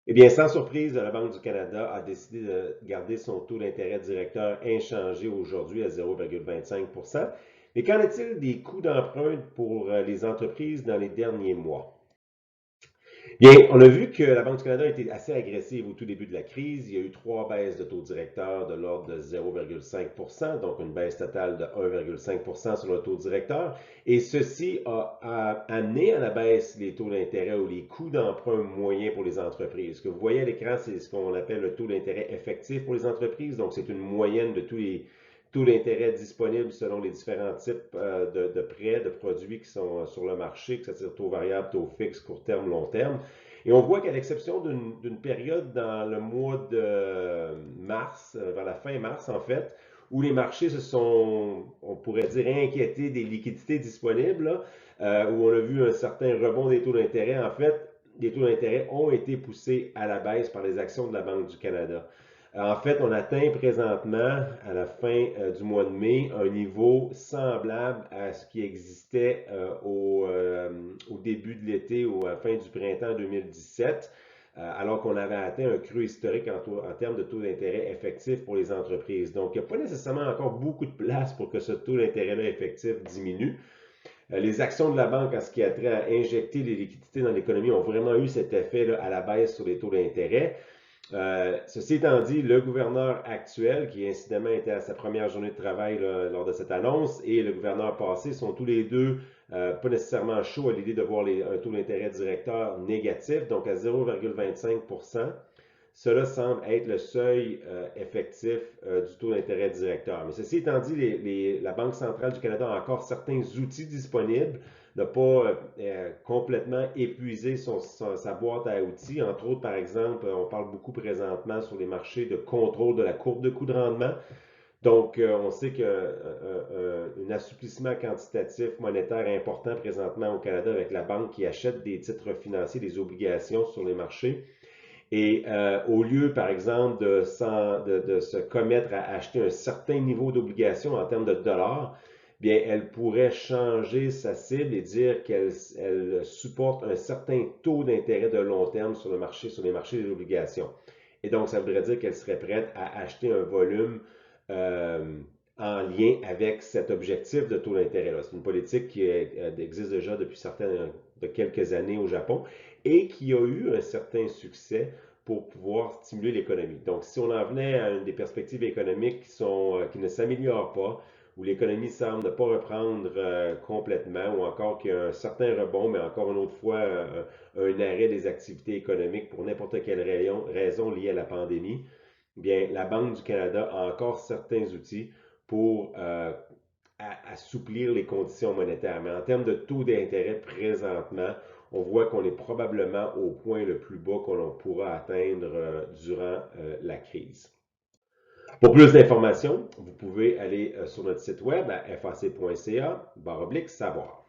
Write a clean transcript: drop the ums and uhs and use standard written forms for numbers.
Eh bien, sans surprise, la Banque du Canada a décidé de garder son taux d'intérêt directeur inchangé aujourd'hui à 0,25 Mais qu'en est-il des coûts d'emprunt pour les entreprises dans les derniers mois? Bien, on a vu que la Banque du Canada a été assez agressive au tout début de la crise. Il y a eu trois baisses de taux directeur de l'ordre de 0,5 donc une baisse totale de 1,5 sur le taux directeur. Et ceci a amené à la baisse les taux d'intérêt ou les coûts d'emprunt moyens pour les entreprises. Ce que vous voyez à l'écran, c'est ce qu'on appelle le taux d'intérêt effectif pour les entreprises. Donc, c'est une moyenne de tous les taux d'intérêt disponibles selon les différents types de prêts, de produits qui sont sur le marché, que ce soit taux variable, taux fixe, court terme, long terme. Et on voit qu'à l'exception d'une période dans le mois de mars, vers la fin mars en fait, où les marchés se sont, on pourrait dire, inquiétés des liquidités disponibles, là, où on a vu un certain rebond des taux d'intérêt, en fait, les taux d'intérêt ont été poussés à la baisse par les actions de la Banque du Canada. En fait, on atteint présentement, à la fin du mois de mai, un niveau semblable à ce qui existait au début de l'été ou à la fin du printemps 2017, alors qu'on avait atteint un creux historique en termes de taux d'intérêt effectif pour les entreprises. Donc, il n'y a pas nécessairement encore beaucoup de place pour que ce taux d'intérêt-là effectif diminue. Les actions de la banque en ce qui a trait à injecter les liquidités dans l'économie ont vraiment eu cet effet là, à la baisse sur les taux d'intérêt. Ceci étant dit, le gouverneur actuel, qui incidemment était à sa première journée de travail là, lors de cette annonce, et le gouverneur passé sont tous les deux pas nécessairement chauds à l'idée de voir un taux d'intérêt directeur négatif, donc à 0,25 Cela semble être le seuil effectif du taux d'intérêt directeur. Mais ceci étant dit, la Banque centrale du Canada a encore certains outils disponibles, n'a pas complètement épuisé sa boîte à outils. Entre autres, par exemple, on parle beaucoup présentement sur les marchés de contrôle de la courbe de coût de rendement. Donc, on sait qu'un assouplissement quantitatif monétaire important présentement au Canada avec la banque qui achète des titres financiers, des obligations sur les marchés. Et au lieu, par exemple, de se commettre à acheter un certain niveau d'obligation en termes de dollars, bien, elle pourrait changer sa cible et dire qu'elle supporte un certain taux d'intérêt de long terme sur les marchés des obligations. Et donc, ça voudrait dire qu'elle serait prête à acheter un volume euh, en lien avec cet objectif de taux d'intérêt-là. C'est une politique qui existe déjà depuis de quelques années au Japon et qui a eu un certain succès pour pouvoir stimuler l'économie. Donc, si on en venait à une des perspectives économiques qui ne s'améliorent pas, où l'économie semble ne pas reprendre complètement, ou encore qu'il y a un certain rebond, mais encore une autre fois, un arrêt des activités économiques pour n'importe quelle raison liée à la pandémie, bien, la Banque du Canada a encore certains outils pour assouplir les conditions monétaires. Mais en termes de taux d'intérêt présentement, on voit qu'on est probablement au point le plus bas qu'on pourra atteindre durant la crise. Pour plus d'informations, vous pouvez aller sur notre site web à fac.ca/savoir.